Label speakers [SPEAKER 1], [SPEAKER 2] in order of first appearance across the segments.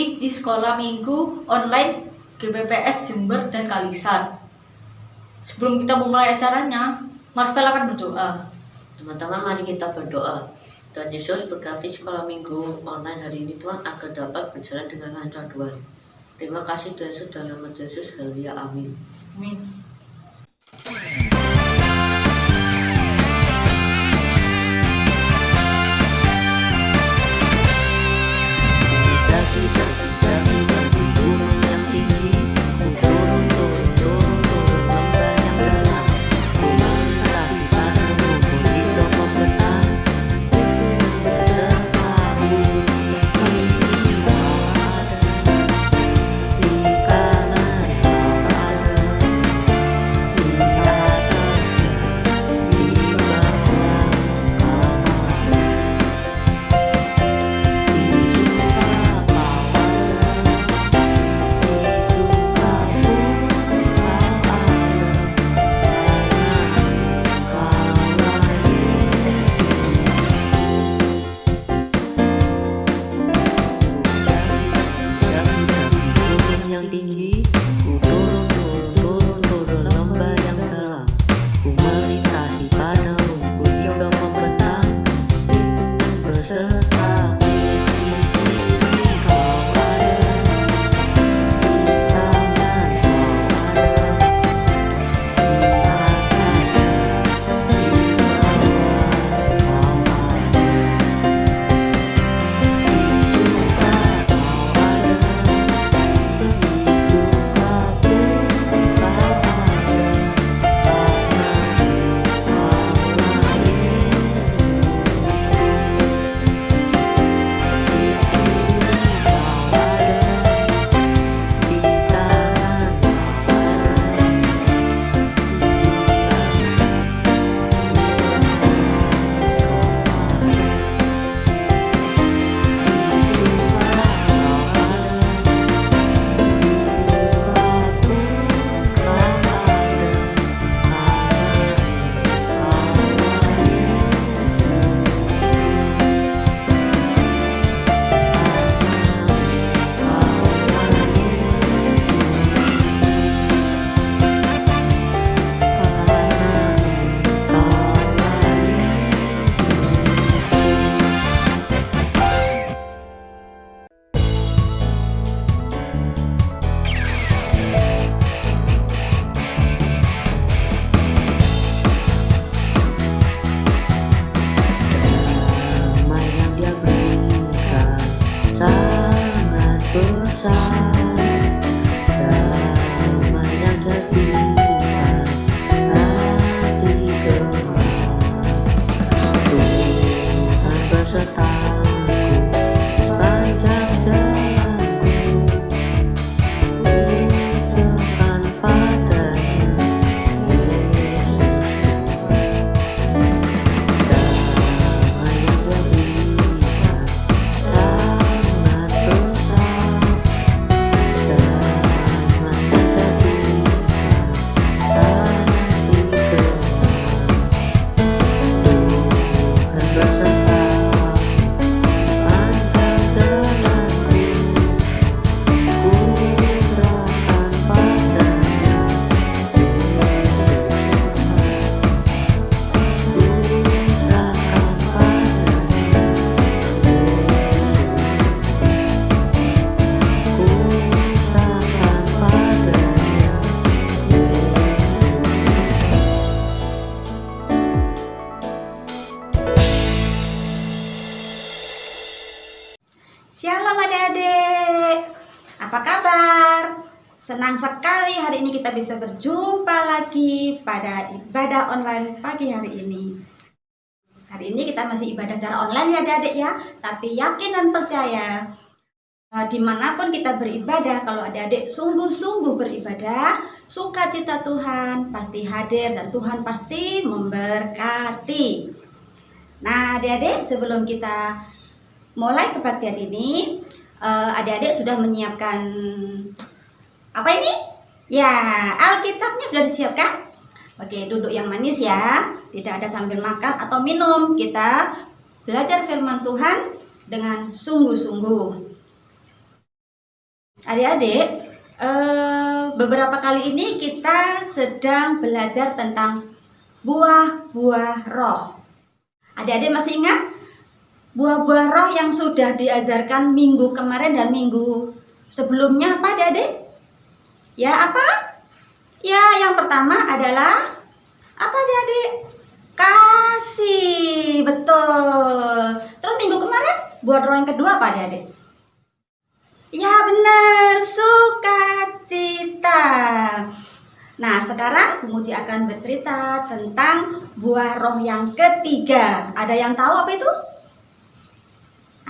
[SPEAKER 1] tinggi di sekolah minggu online GPPS Jember dan Kalisan. Sebelum kita memulai acaranya, Marvel akan berdoa.
[SPEAKER 2] Teman-teman, mari kita berdoa. Tuhan Yesus, berkati sekolah minggu online hari ini Tuhan agar dapat berjalan dengan lancar Tuhan. Terima kasih Tuhan Yesus, dalam nama Yesus, haleluya, amin.
[SPEAKER 1] Amin.
[SPEAKER 3] Tinggi, ku turun lembah yang dalam, ku melintasi padang rumput hingga membentang, Yesus berserta di kau ada, di tangan kau ada, di atas, di bawah kau ada, di suka kau ada.
[SPEAKER 4] Shalom adik-adik, apa kabar? Senang sekali hari ini kita bisa berjumpa lagi pada ibadah online pagi hari ini. Hari ini kita masih ibadah secara online ya adik-adik ya, tapi yakin dan percaya dimanapun kita beribadah, kalau adik-adik sungguh-sungguh beribadah, sukacita Tuhan pasti hadir dan Tuhan pasti memberkati. Nah adik-adik, sebelum kita mulai kebaktian ini, adik-adik sudah menyiapkan apa ini? Ya, Alkitabnya sudah disiapkan? Oke, duduk yang manis ya. Tidak ada sambil makan atau minum. Kita belajar firman Tuhan dengan sungguh-sungguh. Adik-adik, beberapa kali ini kita sedang belajar tentang buah-buah roh. Adik-adik masih ingat buah-buah roh yang sudah diajarkan minggu kemarin dan minggu sebelumnya apa adik-adik? Ya apa? Ya yang pertama adalah apa adik-adik? Kasih, betul. Terus minggu kemarin buah roh yang kedua apa adik-adik? Ya benar, sukacita. Nah sekarang Bu Muji akan bercerita tentang buah roh yang ketiga. Ada yang tahu apa itu?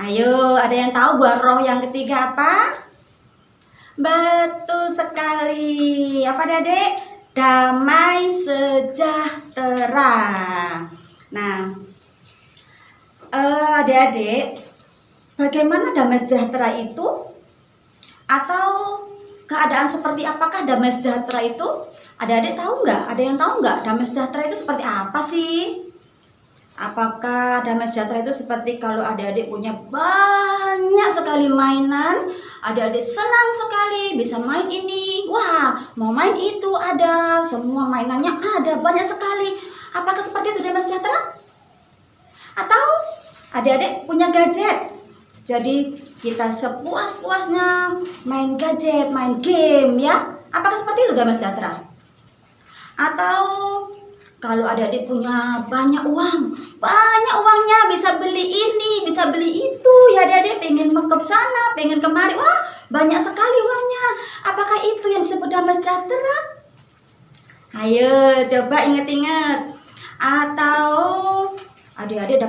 [SPEAKER 4] Ayo, ada yang tahu buah roh yang ketiga apa? Betul sekali. Apa adik-adik? Damai sejahtera. Nah, adik-adik, bagaimana damai sejahtera itu? Atau keadaan seperti apakah damai sejahtera itu? Adik-adik tahu nggak? Ada yang tahu nggak damai sejahtera itu seperti apa sih? Apakah damai sejahtera itu seperti kalau adik-adik punya banyak sekali mainan, adik-adik senang sekali bisa main ini, wah mau main itu ada, semua mainannya ada, banyak sekali. Apakah seperti itu damai sejahtera? Atau adik-adik punya gadget, jadi kita sepuas-puasnya main gadget, main game ya. Apakah seperti itu damai sejahtera? Atau kalau adik-adik punya banyak uang, banyak uangnya bisa beli ini, bisa beli itu, ya adik-adik pengen ke sana, pengen kemari, wah banyak sekali uangnya. Apakah itu yang disebut damai sejahtera? Ayo coba ingat-ingat. Atau adik-adik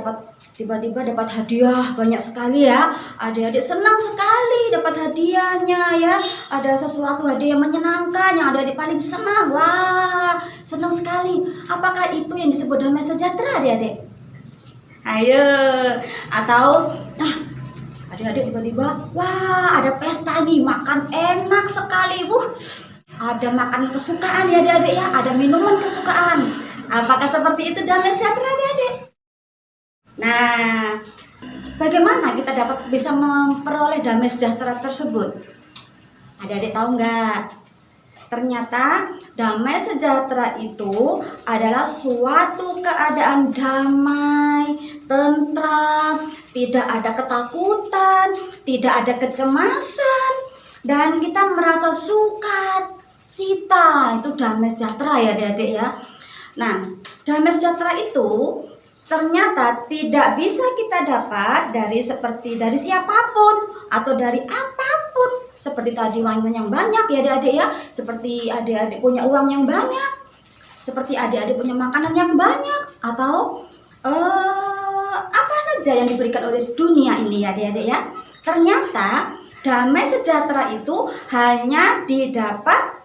[SPEAKER 4] tiba-tiba dapat hadiah banyak sekali ya. Adik-adik senang sekali dapat hadiahnya ya. Ada sesuatu hadiah yang menyenangkan yang adik-adik paling senang. Wah, senang sekali. Apakah itu yang disebut damai sejahtera adik-adik? Ayo. Atau adik-adik tiba-tiba wah ada pesta nih, makan enak sekali. Ada makan kesukaan ya adik-adik ya, ada minuman kesukaan. Apakah seperti itu damai sejahtera adik-adik? Nah, bagaimana kita bisa memperoleh damai sejahtera tersebut? Adik-adik tahu nggak? Ternyata damai sejahtera itu adalah suatu keadaan damai, tentram, tidak ada ketakutan, tidak ada kecemasan, dan kita merasa sukacita. Itu damai sejahtera ya adik-adik ya. Nah, damai sejahtera itu ternyata tidak bisa kita dapat dari siapapun atau dari apapun. Seperti tadi mainan yang banyak ya adik-adik ya. Seperti adik-adik punya uang yang banyak. Seperti adik-adik punya makanan yang banyak. Atau apa saja yang diberikan oleh dunia ini ya adik-adik ya. Ternyata damai sejahtera itu hanya didapat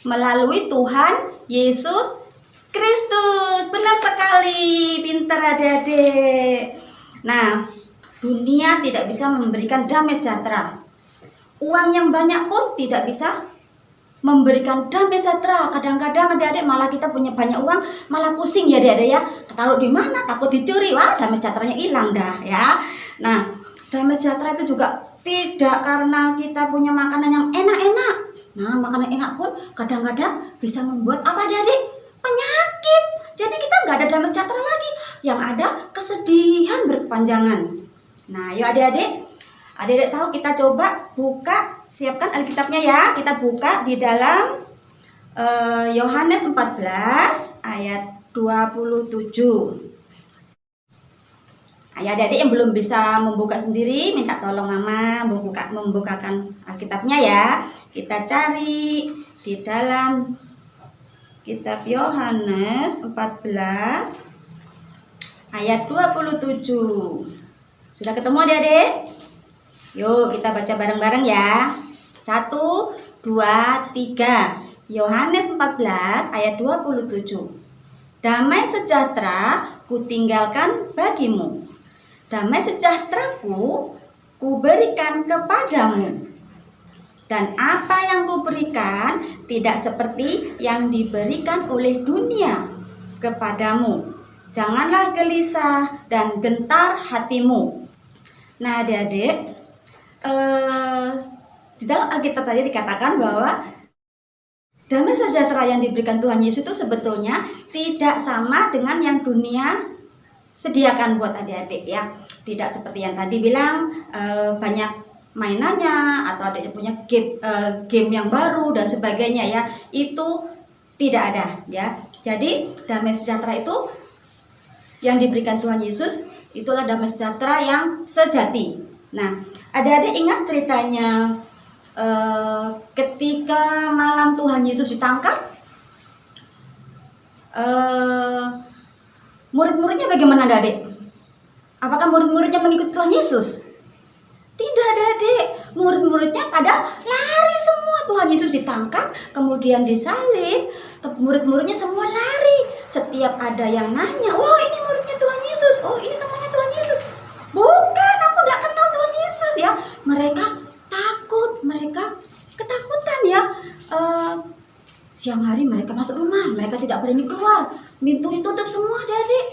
[SPEAKER 4] melalui Tuhan Yesus Kristus. Benar sekali, pintar adik-adik. Nah, dunia tidak bisa memberikan damai sejahtera. Uang yang banyak pun tidak bisa memberikan damai sejahtera. Kadang-kadang adik-adik malah kita punya banyak uang, malah pusing ya adik-adik ya. Taruh di mana? Takut dicuri. Wah, damai sejahteranya hilang dah ya. Nah, damai sejahtera itu juga tidak karena kita punya makanan yang enak-enak. Nah, makanan enak pun kadang-kadang bisa membuat apa adik-adik? Penyakit. Jadi kita nggak ada damai sejahtera lagi. Yang ada kesedihan berkepanjangan. Nah, yuk adik-adik. Adik-adik tahu, kita coba buka, siapkan Alkitabnya ya. Kita buka di dalam Yohanes 14 ayat 27. Ayo adik-adik yang belum bisa membuka sendiri, minta tolong Mama membukakan Alkitabnya ya. Kita cari di dalam kitab Yohanes 14 ayat 27. Sudah ketemu adik-adik? Yuk kita baca bareng-bareng ya. 1, 2, 3. Yohanes 14 ayat 27. Damai sejahtera kutinggalkan bagimu. Damai sejahteraku kuberikan kepadamu. Dan apa yang kuberikan tidak seperti yang diberikan oleh dunia kepadamu. Janganlah gelisah dan gentar hatimu. Nah adik-adik, di dalam Alkitab tadi dikatakan bahwa damai sejahtera yang diberikan Tuhan Yesus itu sebetulnya tidak sama dengan yang dunia sediakan buat adik-adik ya. Tidak seperti yang tadi bilang banyak mainannya atau adiknya punya game yang baru dan sebagainya ya. Itu tidak ada ya. Jadi damai sejahtera itu yang diberikan Tuhan Yesus itulah damai sejahtera yang sejati. Nah, adik-adik ingat ceritanya ketika malam Tuhan Yesus ditangkap, murid-muridnya bagaimana adik? Apakah murid-muridnya mengikuti Tuhan Yesus? Tidak adik. Murid-muridnya pada lari semua. Tuhan Yesus ditangkap, kemudian disalib, murid-muridnya semua lari. Setiap ada yang nanya, "Oh, ini muridnya Tuhan Yesus. Oh, ini temannya Tuhan Yesus." Bukan, aku tidak kenal Tuhan Yesus ya. Mereka takut, mereka ketakutan ya. Siang hari mereka masuk rumah, mereka tidak berani keluar. Pintu ditutup semua adik-adik.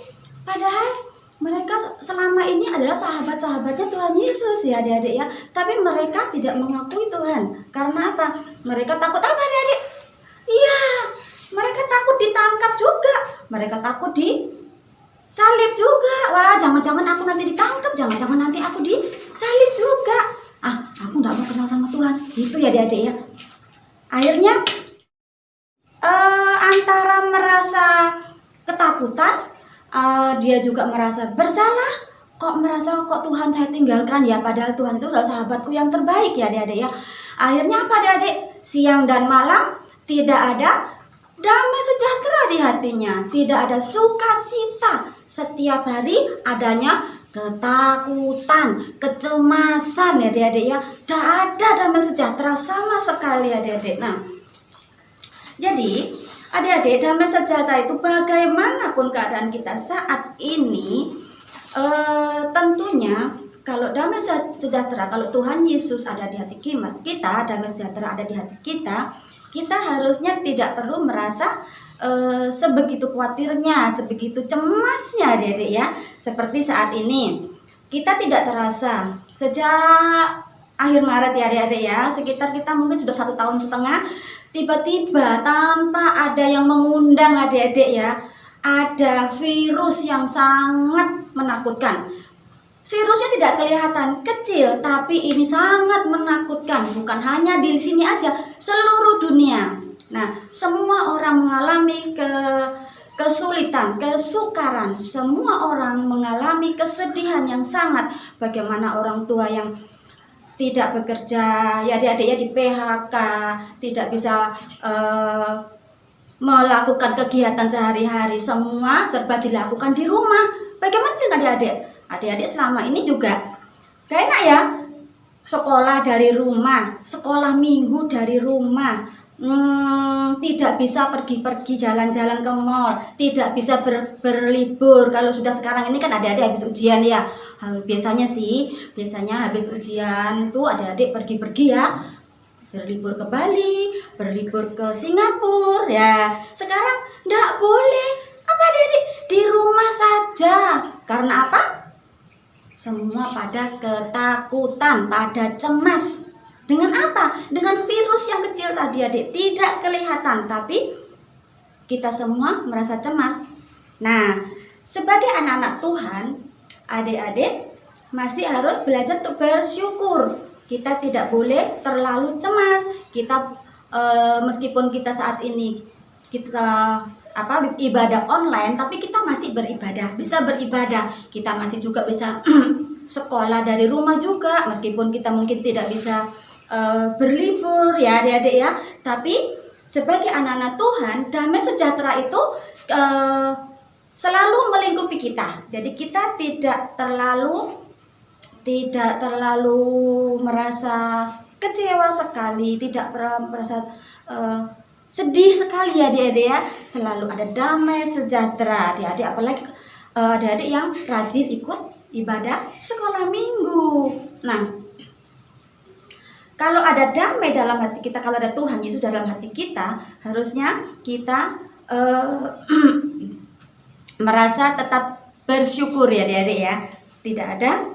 [SPEAKER 4] Padahal mereka selama ini adalah sahabat-sahabatnya Tuhan Yesus ya adik-adik ya. Tapi mereka tidak mengakui Tuhan. Karena apa? Mereka takut apa adik-adik? Iya, mereka takut ditangkap juga. Mereka takut disalib juga. Wah, jangan-jangan aku nanti ditangkap, jangan-jangan nanti aku disalib juga. Aku gak mau kenal sama Tuhan. Itu ya adik-adik ya. Akhirnya antara merasa ketakutan, dia juga merasa bersalah. Kok Tuhan saya tinggalkan ya, padahal Tuhan itu adalah sahabatku yang terbaik ya adik-adik ya. Akhirnya apa adik-adik? Siang dan malam tidak ada damai sejahtera di hatinya, tidak ada sukacita. Setiap hari adanya ketakutan, kecemasan ya adik-adik ya. Tidak ada damai sejahtera sama sekali adik-adik. Nah, jadi adik-adik, damai sejahtera itu bagaimanapun keadaan kita saat ini, tentunya kalau damai sejahtera, kalau Tuhan Yesus ada di hati kita, damai sejahtera ada di hati kita, kita harusnya tidak perlu merasa sebegitu khawatirnya, sebegitu cemasnya adik-adik ya. Seperti saat ini, kita tidak terasa sejak akhir Maret ya adik-adik ya, sekitar kita mungkin sudah 1,5 tahun, tiba-tiba tanpa ada yang mengundang adik-adik ya, ada virus yang sangat menakutkan. Virusnya tidak kelihatan, kecil, tapi ini sangat menakutkan. Bukan hanya di sini aja, seluruh dunia. Nah, semua orang mengalami kesulitan, kesukaran. Semua orang mengalami kesedihan yang sangat. Bagaimana orang tua yang tidak bekerja, ya adik-adik ya, di PHK, tidak bisa melakukan kegiatan sehari-hari, semua serba dilakukan di rumah. Bagaimana dengan adik-adik? Adik-adik selama ini juga gak enak ya, sekolah dari rumah, sekolah minggu dari rumah, tidak bisa pergi-pergi jalan-jalan ke mall, tidak bisa berlibur. Kalau sudah sekarang ini kan adik-adik habis ujian ya. Biasanya habis ujian itu adik-adik pergi-pergi ya, berlibur ke Bali, berlibur ke Singapura ya. Sekarang enggak boleh. Apa adik-adik? Di rumah saja. Karena apa? Semua pada ketakutan, pada cemas. Dengan apa? Dengan virus yang kecil tadi adik, tidak kelihatan, tapi kita semua merasa cemas. Nah, sebagai anak-anak Tuhan, adik-adik masih harus belajar untuk bersyukur. Kita tidak boleh terlalu cemas. Kita meskipun kita saat ini kita ibadah online, tapi kita masih beribadah, bisa beribadah. Kita masih juga bisa sekolah dari rumah juga, meskipun kita mungkin tidak bisa berlibur ya adik-adik ya. Tapi sebagai anak-anak Tuhan, damai sejahtera itu selalu melingkupi kita. Jadi kita tidak terlalu merasa kecewa sekali, tidak merasa sedih sekali ya adik-adik ya. Selalu ada damai sejahtera adik-adik, apalagi adik-adik yang rajin ikut ibadah sekolah minggu. Nah, kalau ada damai dalam hati kita, kalau ada Tuhan Yesus dalam hati kita, harusnya kita merasa tetap bersyukur ya adik-adik ya. Tidak ada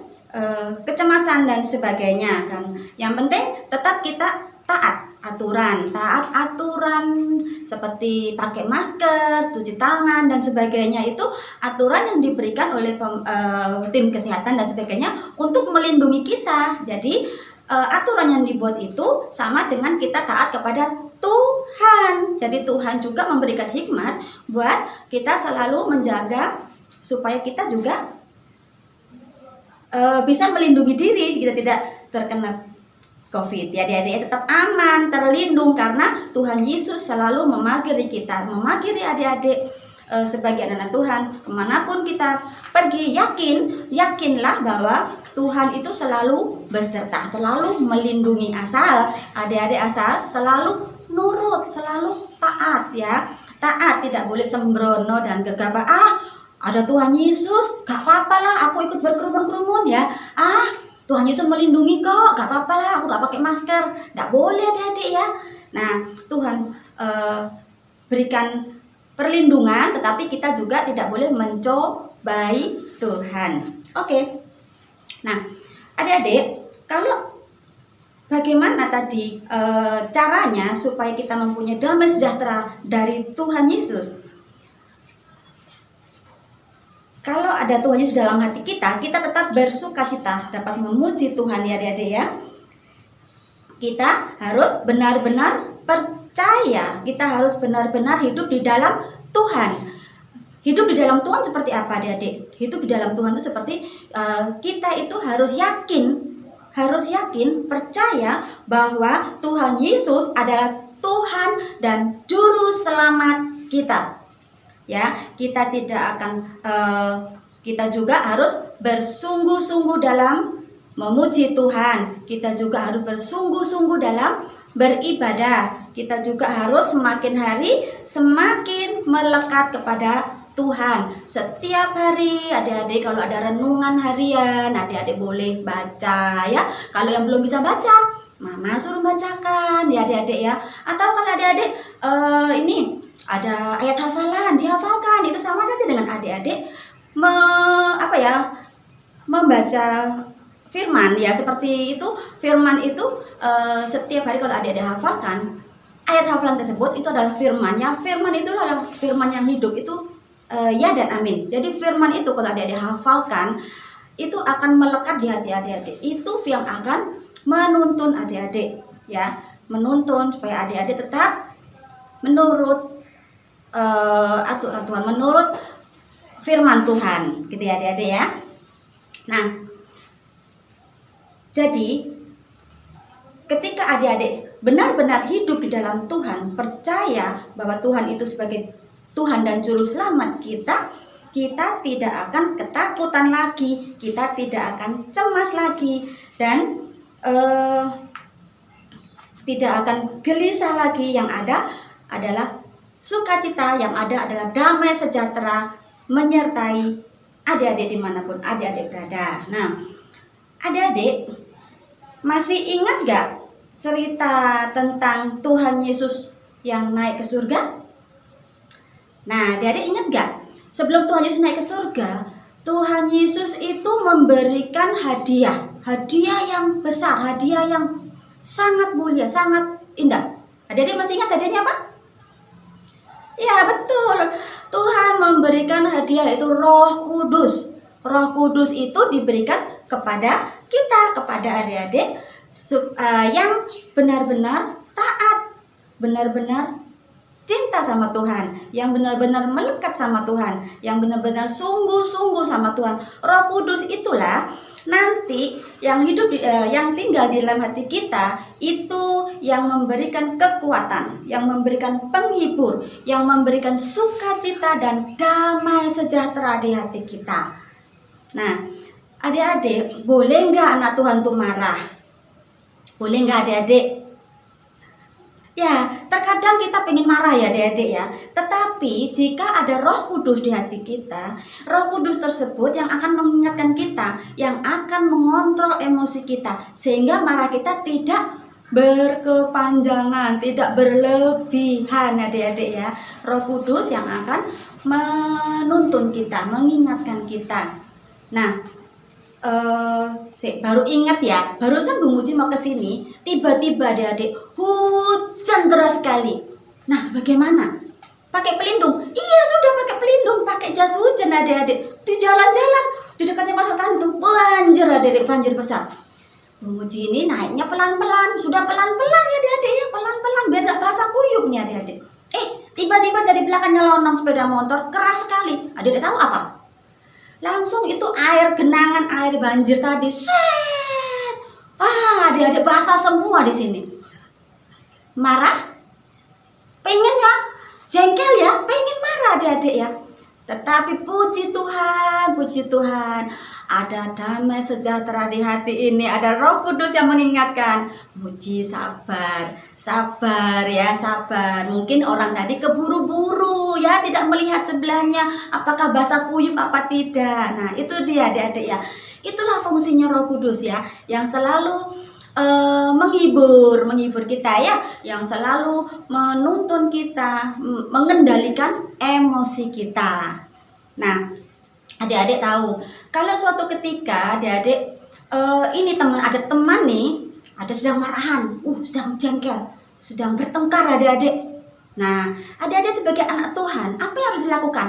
[SPEAKER 4] kecemasan dan sebagainya kan. Yang penting tetap kita taat aturan seperti pakai masker, cuci tangan dan sebagainya. Itu aturan yang diberikan oleh tim kesehatan dan sebagainya untuk melindungi kita. Jadi aturan yang dibuat itu sama dengan kita taat kepada Tuhan. Jadi Tuhan juga memberikan hikmat buat kita selalu menjaga supaya kita juga bisa melindungi diri, kita tidak terkena COVID. Ya adik-adik tetap aman, terlindung karena Tuhan Yesus selalu memagiri kita, memagiri adik-adik sebagai anak Tuhan. Kemanapun kita pergi, yakinlah bahwa Tuhan itu selalu beserta, selalu melindungi, asal adik-adik selalu nurut, selalu taat ya. Taat, tidak boleh sembrono dan gegabah. Ada Tuhan Yesus, gak apa-apa lah aku ikut berkerumun ya. Tuhan Yesus melindungi kok, gak apa-apa lah aku gak pakai masker. Gak boleh adik-adik ya. Nah Tuhan berikan perlindungan, tetapi kita juga tidak boleh mencobai Tuhan. Oke. Nah adik-adik, kalau bagaimana tadi caranya supaya kita mempunyai damai sejahtera dari Tuhan Yesus? Kalau ada Tuhan Yesus dalam hati kita, kita tetap bersukacita, dapat memuji Tuhan ya adik-adik ya. Kita harus benar-benar percaya, kita harus benar-benar hidup di dalam Tuhan. Hidup di dalam Tuhan seperti apa adik-adik? Hidup di dalam Tuhan itu seperti kita itu harus yakin, percaya bahwa Tuhan Yesus adalah Tuhan dan Juru Selamat kita. Ya, kita tidak akan kita juga harus bersungguh-sungguh dalam memuji Tuhan. Kita juga harus bersungguh-sungguh dalam beribadah. Kita juga harus semakin hari semakin melekat kepada Tuhan. Setiap hari adik-adik kalau ada renungan harian, adik-adik boleh baca ya. Kalau yang belum bisa baca, Mama suruh bacakan ya adik-adik ya. Atau kalau adik-adik ini ada ayat hafalan, dihafalkan. Itu sama saja dengan adik-adik membaca firman ya, seperti itu. Firman itu setiap hari kalau adik-adik hafalkan, ayat hafalan tersebut itu adalah firman-Nya. Firman itu adalah firman yang hidup, itu ya dan amin. Jadi firman itu kalau adik-adik hafalkan, itu akan melekat di hati adik-adik. Itu yang akan menuntun adik-adik ya, menuntun supaya adik-adik tetap menurut aturan Tuhan, menurut firman Tuhan gitu ya adik-adik ya. Nah jadi ketika adik-adik benar-benar hidup di dalam Tuhan, percaya bahwa Tuhan itu sebagai Tuhan dan Juru Selamat kita, kita tidak akan ketakutan lagi, kita tidak akan cemas lagi, dan tidak akan gelisah lagi. Yang ada adalah sukacita, yang ada adalah damai sejahtera menyertai adik-adik dimanapun adik-adik berada. Nah adik-adik masih ingat gak cerita tentang Tuhan Yesus yang naik ke surga? Nah adik-adik ingat gak? Sebelum Tuhan Yesus naik ke surga, Tuhan Yesus itu memberikan hadiah yang besar, hadiah yang sangat mulia, sangat indah. Adik-adik masih ingat hadiahnya apa? Ya betul, Tuhan memberikan hadiah itu Roh Kudus. Roh Kudus itu diberikan kepada kita, kepada adik-adik yang benar-benar taat, benar-benar cinta sama Tuhan, yang benar-benar melekat sama Tuhan, yang benar-benar sungguh-sungguh sama Tuhan. Roh Kudus itulah nanti yang hidup yang tinggal di dalam hati kita, itu yang memberikan kekuatan, yang memberikan penghibur, yang memberikan sukacita dan damai sejahtera di hati kita. Nah adik-adik, boleh nggak anak Tuhan tuh marah? Boleh nggak adik-adik? Ya, terkadang kita pengen marah ya adik-adik ya. Tetapi jika ada Roh Kudus di hati kita, Roh Kudus tersebut yang akan mengingatkan kita, yang akan mengontrol emosi kita, sehingga marah kita tidak berkepanjangan, tidak berlebihan adik-adik ya. Roh Kudus yang akan menuntun kita, mengingatkan kita. Nah, baru ingat ya, barusan Bu Muji mau ke sini, tiba-tiba adik-adik hujan deras sekali. Nah, bagaimana? Pakai pelindung? Iya, sudah pakai pelindung, pakai jas hujan adik-adik. Di jalan-jalan di dekatnya pasar tani itu banjir adik-adik, banjir besar. Bu Muji ini naiknya pelan-pelan, sudah pelan-pelan ya adik-adik ya, pelan-pelan biar gak basah kuyup nih adik-adik. Tiba-tiba dari belakangnya lonong sepeda motor keras sekali. Adik-adik tahu apa? Langsung itu air genangan air banjir tadi, set, adik-adik basah semua di sini. Marah? Pengen ya? Jengkel ya? Pengen marah adik-adik ya? Tetapi puji Tuhan, ada damai sejahtera di hati ini, ada Roh Kudus yang mengingatkan, Muji sabar ya, sabar. Mungkin orang tadi keburu-buru ya, tidak melihat sebelahnya apakah basah kuyup apa tidak. Nah, itu dia adik-adik ya. Itulah fungsinya Roh Kudus ya, yang selalu menghibur kita ya, yang selalu menuntun kita, mengendalikan emosi kita. Nah, adik-adik tahu kalau suatu ketika adik-adik ada teman nih, ada sedang marahan, sedang jengkel, sedang bertengkar adik-adik. Nah, adik-adik sebagai anak Tuhan, apa yang harus dilakukan?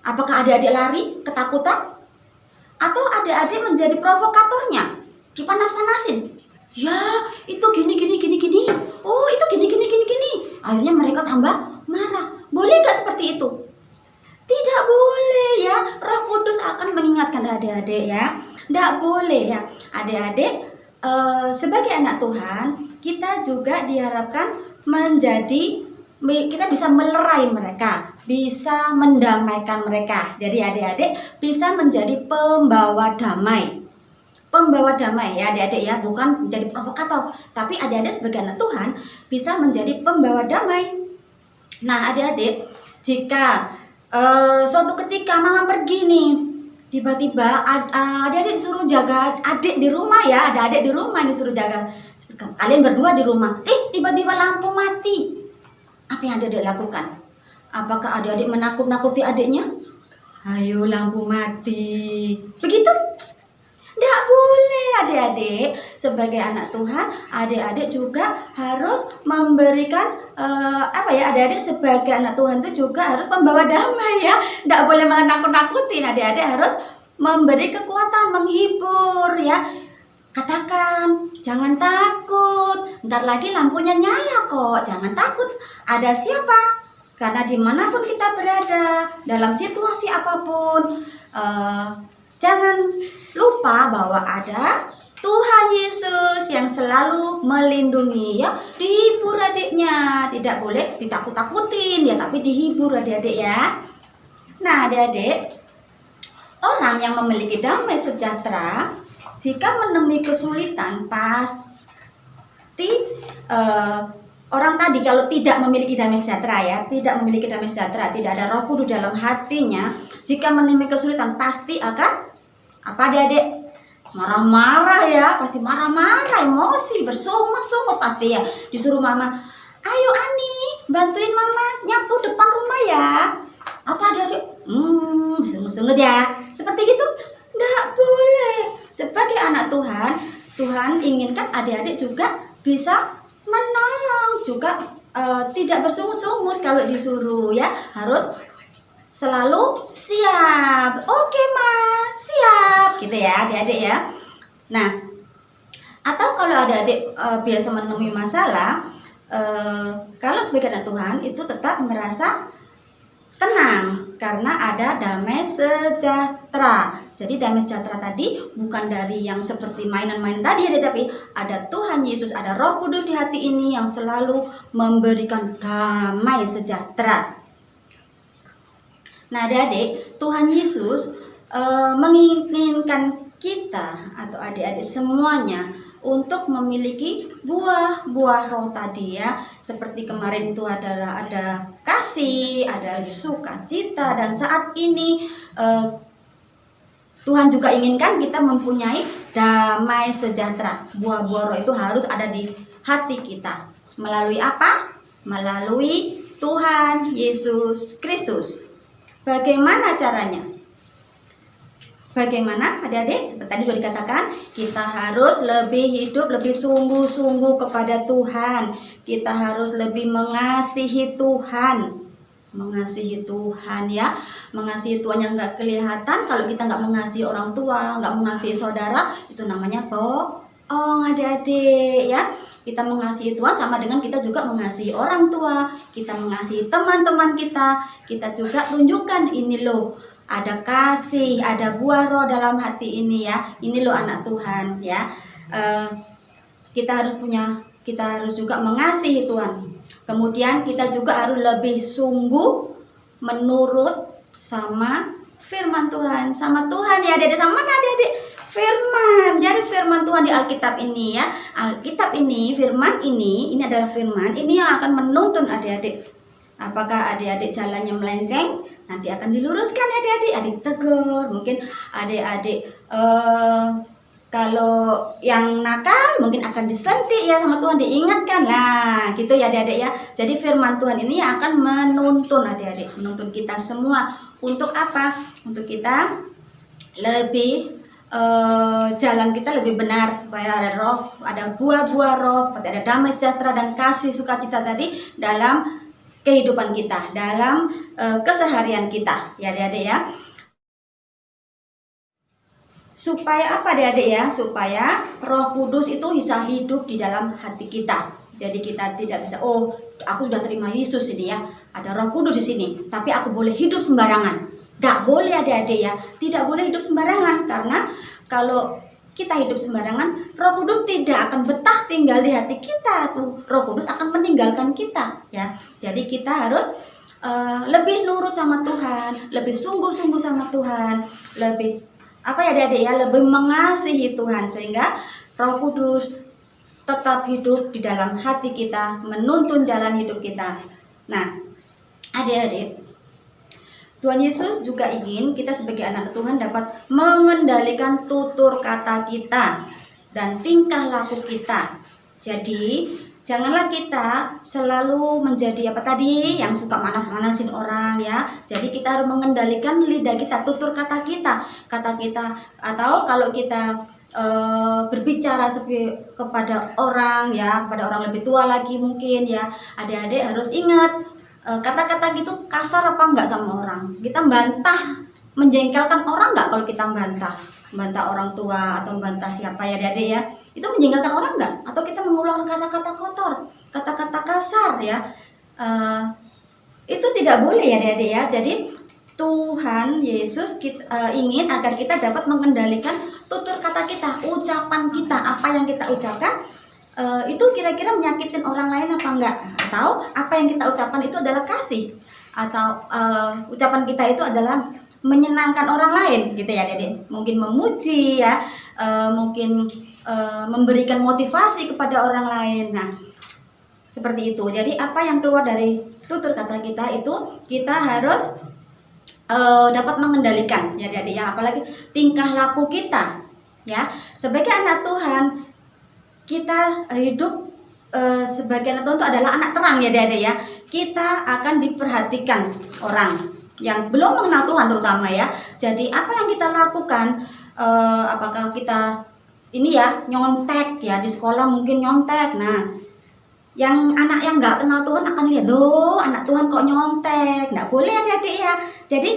[SPEAKER 4] Apakah adik-adik lari, ketakutan? Atau adik-adik menjadi provokatornya? Dipanas-panasin. Ya, itu gini. Oh, itu gini. Akhirnya mereka tambah marah. Boleh nggak seperti itu? Tidak boleh ya. Roh Kudus akan mengingatkan adik-adik ya. Tidak boleh ya. Adik-adik sebagai anak Tuhan, kita juga diharapkan kita bisa melerai mereka, bisa mendamaikan mereka. Jadi adik-adik bisa menjadi pembawa damai. Pembawa damai ya adik-adik ya, bukan menjadi provokator, tapi adik-adik sebagai anak Tuhan bisa menjadi pembawa damai. Nah adik-adik, jika suatu ketika mama pergi nih, tiba-tiba adik-adik disuruh jaga adik di rumah ya, ada adik di rumah disuruh jaga, kalian berdua di rumah, tiba-tiba lampu mati. Apa yang adik-adik lakukan? Apakah adik-adik menakut-nakuti adiknya? Ayo lampu mati, begitu? Tidak boleh adik-adik. Sebagai anak Tuhan, adik-adik juga harus memberikan adik-adik sebagai anak Tuhan itu juga harus membawa damai ya. Tidak boleh menakut-nakutin. Adik-adik harus memberi kekuatan, menghibur ya. Katakan, jangan takut, ntar lagi lampunya nyala kok, jangan takut. Ada siapa? Karena dimanapun kita berada, dalam situasi apapun, jangan lupa bahwa ada Tuhan Yesus yang selalu melindungi ya. Dihibur adiknya, tidak boleh ditakut-takutin ya, tapi dihibur adik-adik ya. Nah adik-adik, orang yang memiliki damai sejahtera jika menemui kesulitan pasti orang tadi kalau tidak memiliki damai sejahtera ya, tidak memiliki damai sejahtera, tidak ada Roh Kudus dalam hatinya, jika menemui kesulitan pasti akan apa adik-adik? Marah-marah ya, pasti marah-marah, emosi, bersungut-sungut pasti ya. Disuruh mama, ayo Ani, bantuin mama nyapu depan rumah ya. Apa adik-adik? Bersungut-sungut ya. Seperti gitu? Nggak boleh. Sebagai anak Tuhan, Tuhan inginkan adik-adik juga bisa menolong, juga tidak bersungut-sungut kalau disuruh ya. Harus selalu siap. Oke mas, siap gitu ya adik-adik ya. Nah, atau kalau adik-adik biasa menemui masalah, kalau sebagai anak Tuhan itu tetap merasa tenang karena ada damai sejahtera. Jadi damai sejahtera tadi bukan dari yang seperti mainan-mainan tadi ya, tapi ada Tuhan Yesus, ada Roh Kudus di hati ini yang selalu memberikan damai sejahtera. Nah adik-adik, Tuhan Yesus menginginkan kita atau adik-adik semuanya untuk memiliki buah-buah roh tadi ya. Seperti kemarin itu adalah ada kasih, ada sukacita, dan saat ini Tuhan juga inginkan kita mempunyai damai sejahtera. Buah-buah roh itu harus ada di hati kita. Melalui apa? Melalui Tuhan Yesus Kristus. Bagaimana caranya? Bagaimana adik-adik? Seperti tadi sudah dikatakan, kita harus lebih hidup, lebih sungguh-sungguh kepada Tuhan. Kita harus lebih mengasihi Tuhan. Mengasihi Tuhan ya. Mengasihi Tuhan yang nggak kelihatan. Kalau kita nggak mengasihi orang tua, nggak mengasihi saudara, itu namanya bohong adik-adik ya. Kita mengasihi Tuhan sama dengan kita juga mengasihi orang tua. Kita mengasihi teman-teman kita. Kita juga tunjukkan ini loh. Ada kasih, ada buah roh dalam hati ini ya. Ini loh anak Tuhan ya. Kita harus juga mengasihi Tuhan. Kemudian kita juga harus lebih sungguh menurut sama firman Tuhan, sama Tuhan ya adik-adik. Sama mana adik-adik? Firman. Jadi firman Tuhan di Alkitab ini ya. Alkitab ini, firman ini adalah firman. Ini yang akan menuntun adik-adik. Apakah adik-adik jalannya melenceng? Nanti akan diluruskan ya adik-adik. Adik tegur. Mungkin adik-adik kalau yang nakal mungkin akan disentik ya sama Tuhan, diingatkan lah gitu ya adik-adik ya. Jadi firman Tuhan ini yang akan menuntun adik-adik, menuntun kita semua untuk apa? Untuk kita lebih jalan kita lebih benar, supaya ada roh, ada buah-buah roh seperti ada damai sejahtera dan kasih sukacita tadi dalam kehidupan kita, dalam keseharian kita ya adik-adik ya. Supaya apa adik-adik ya? Supaya Roh Kudus itu bisa hidup di dalam hati kita. Jadi kita tidak bisa, oh aku sudah terima Yesus ini ya, ada Roh Kudus di sini, tapi aku boleh hidup sembarangan. Tidak boleh adik-adik ya, tidak boleh hidup sembarangan, karena kalau kita hidup sembarangan, Roh Kudus tidak akan betah tinggal di hati kita tuh. Roh Kudus akan meninggalkan kita ya. Jadi kita harus lebih nurut sama Tuhan, lebih sungguh-sungguh sama Tuhan, lebih apa ya adik-adik ya, lebih mengasihi Tuhan, sehingga Roh Kudus tetap hidup di dalam hati kita, menuntun jalan hidup kita. Nah, adik-adik, Tuhan Yesus juga ingin kita sebagai anak Tuhan dapat mengendalikan tutur kata kita dan tingkah laku kita. Jadi, janganlah kita selalu menjadi apa tadi yang suka manas-manasin orang ya. Jadi kita harus mengendalikan lidah kita, tutur kata kita, atau kalau kita berbicara kepada orang ya, kepada orang lebih tua lagi mungkin ya, adik-adik harus ingat kata-kata gitu kasar apa enggak sama orang. Kita bantah, menjengkelkan orang enggak kalau kita bantah orang tua atau membantah siapa ya adik-adik ya. Itu menjengkelkan orang enggak? Atau kita mengulang kata-kata kotor, kata-kata kasar ya. Itu tidak boleh ya adik-adik ya. Jadi Tuhan Yesus ingin agar kita dapat mengendalikan tutur kata kita, ucapan kita, apa yang kita ucapkan itu kira-kira menyakitkan orang lain apa enggak? Atau apa yang kita ucapkan itu adalah kasih, atau ucapan kita itu adalah menyenangkan orang lain gitu ya adik-adik. Mungkin memuji ya, mungkin memberikan motivasi kepada orang lain. Nah, seperti itu. Jadi apa yang keluar dari tutur kata kita itu kita harus dapat mengendalikan ya adik-adik ya. Apalagi tingkah laku kita ya. Sebagai anak Tuhan, kita hidup sebagai anak Tuhan itu adalah anak terang ya adik-adik ya. Kita akan diperhatikan orang yang belum mengenal Tuhan terutama ya. Jadi apa yang kita lakukan, apakah kita ini ya nyontek ya, di sekolah mungkin nyontek. Nah, yang anak yang nggak kenal Tuhan akan lihat, loh anak Tuhan kok nyontek. Nggak boleh adik-adik ya. Jadi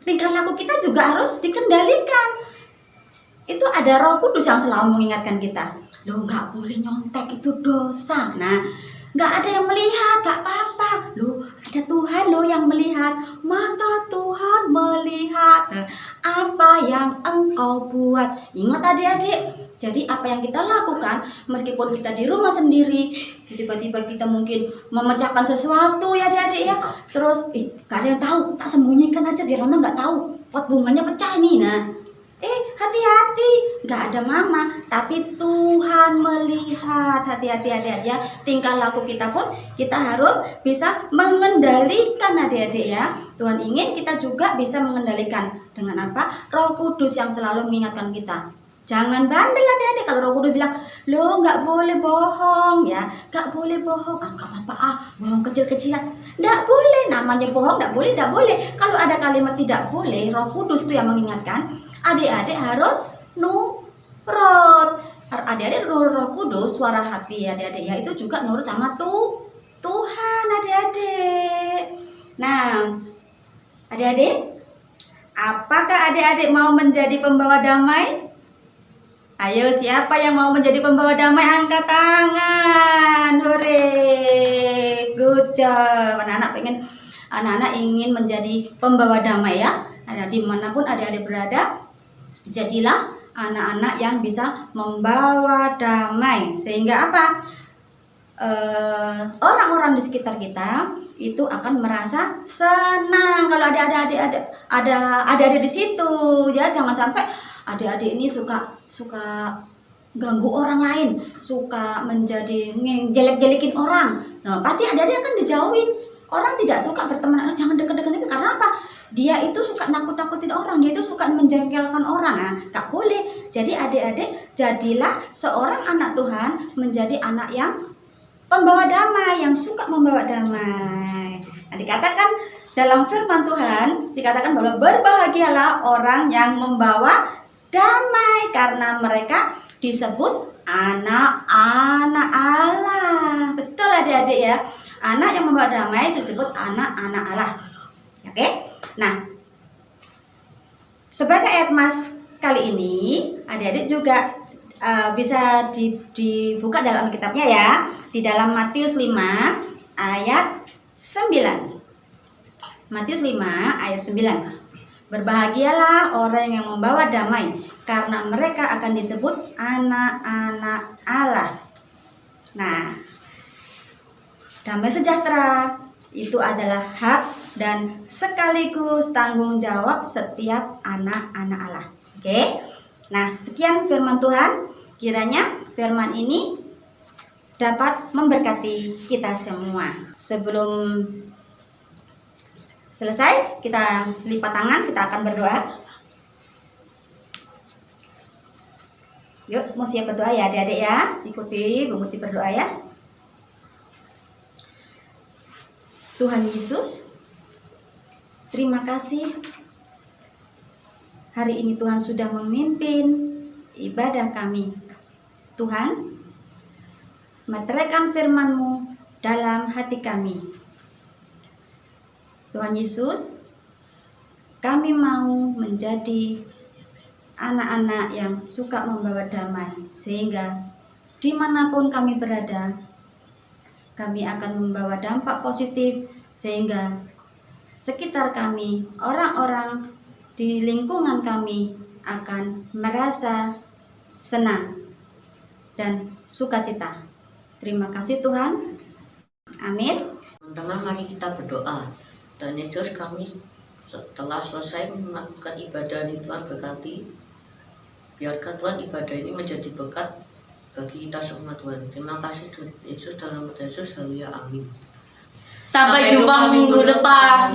[SPEAKER 4] tingkah laku kita juga harus dikendalikan. Itu ada Roh Kudus yang selalu mengingatkan kita, loh nggak boleh nyontek, itu dosa. Nah, nggak ada yang melihat, nggak apa-apa. Loh, ada Tuhan loh yang melihat. Mata Tuhan melihat apa yang engkau buat. Ingat adik-adik. Jadi apa yang kita lakukan, meskipun kita di rumah sendiri, tiba-tiba kita mungkin memecahkan sesuatu ya adik-adik ya. Terus, gak ada yang tahu, tak sembunyikan aja biar mama nggak tahu. Pot bunganya pecah nih, nah. Hati-hati, nggak ada mama, tapi Tuhan melihat. Hati-hati adik-adik ya. Tingkah laku kita pun kita harus bisa mengendalikan adik-adik ya. Tuhan ingin kita juga bisa mengendalikan dengan apa? Roh Kudus yang selalu mengingatkan kita. Jangan bandel adik-adik. Kalau Roh Kudus bilang, lo nggak boleh bohong ya, nggak boleh bohong. Nggak apa-apa bohong kecil-kecilan. Nggak boleh, namanya bohong nggak boleh, nggak boleh. Kalau ada kalimat tidak boleh, Roh Kudus itu yang mengingatkan, adik-adik harus nurut. Adik-adik nurut Roh Kudus, suara hati adik-adik ya itu juga nurut sama Tuhan adik-adik. Nah, adik-adik, apakah adik-adik mau menjadi pembawa damai? Ayo, siapa yang mau menjadi pembawa damai? Angkat tangan. Hore. Good job. Anak-anak ingin menjadi pembawa damai ya. Ada dimanapun adik-adik berada, jadilah anak-anak yang bisa membawa damai. Sehingga apa? Orang-orang di sekitar kita itu akan merasa senang kalau ada adik-adik di situ ya. Jangan sampai adik-adik ini suka ganggu orang lain, suka menjadi jelek-jelekin orang. Nah, pasti adik-adik akan dijauhin. Orang tidak suka berteman, jangan dekat-dekat itu karena apa? Dia itu suka nakut-nakutin orang, dia itu suka menjengkelkan orang. Nah, gak boleh. Jadi adik-adik, jadilah seorang anak Tuhan menjadi anak yang pembawa damai, yang suka membawa damai. Nah, dikatakan dalam firman Tuhan, dikatakan bahwa berbahagialah orang yang membawa damai karena mereka disebut anak-anak Allah. Betul adik-adik ya. Anak yang membawa damai disebut anak-anak Allah. Oke. Nah, sebagai ayat mas kali ini adik-adik juga bisa dibuka dalam kitabnya ya. Di dalam Matius 5 ayat 9. Matius 5 ayat 9. Berbahagialah orang yang membawa damai, karena mereka akan disebut anak-anak Allah. Nah, damai sejahtera itu adalah hak dan sekaligus tanggung jawab setiap anak-anak Allah. Oke. Nah, sekian firman Tuhan. Kiranya firman ini dapat memberkati kita semua. Sebelum selesai, kita lipat tangan, kita akan berdoa. Yuk, semua siap berdoa ya adik-adik ya. Ikuti Bu Muti berdoa ya. Tuhan Yesus, terima kasih. Hari ini Tuhan sudah memimpin ibadah kami. Tuhan, meteraikan firman-Mu dalam hati kami. Tuhan Yesus, kami mau menjadi anak-anak yang suka membawa damai, sehingga dimanapun kami berada, kami akan membawa dampak positif, sehingga sekitar kami, orang-orang di lingkungan kami akan merasa senang dan sukacita. Terima kasih Tuhan. Amin.
[SPEAKER 2] Teman-teman, mari kita berdoa. Dan Yesus, kami setelah selesai melakukan ibadah ini, Tuhan berkati. Biarkan Tuhan ibadah ini menjadi berkat bagi kita semua Tuhan. Terima kasih Tuhan Yesus, dalam nama Yesus, haleluya, amin.
[SPEAKER 1] Sampai jumpa minggu depan.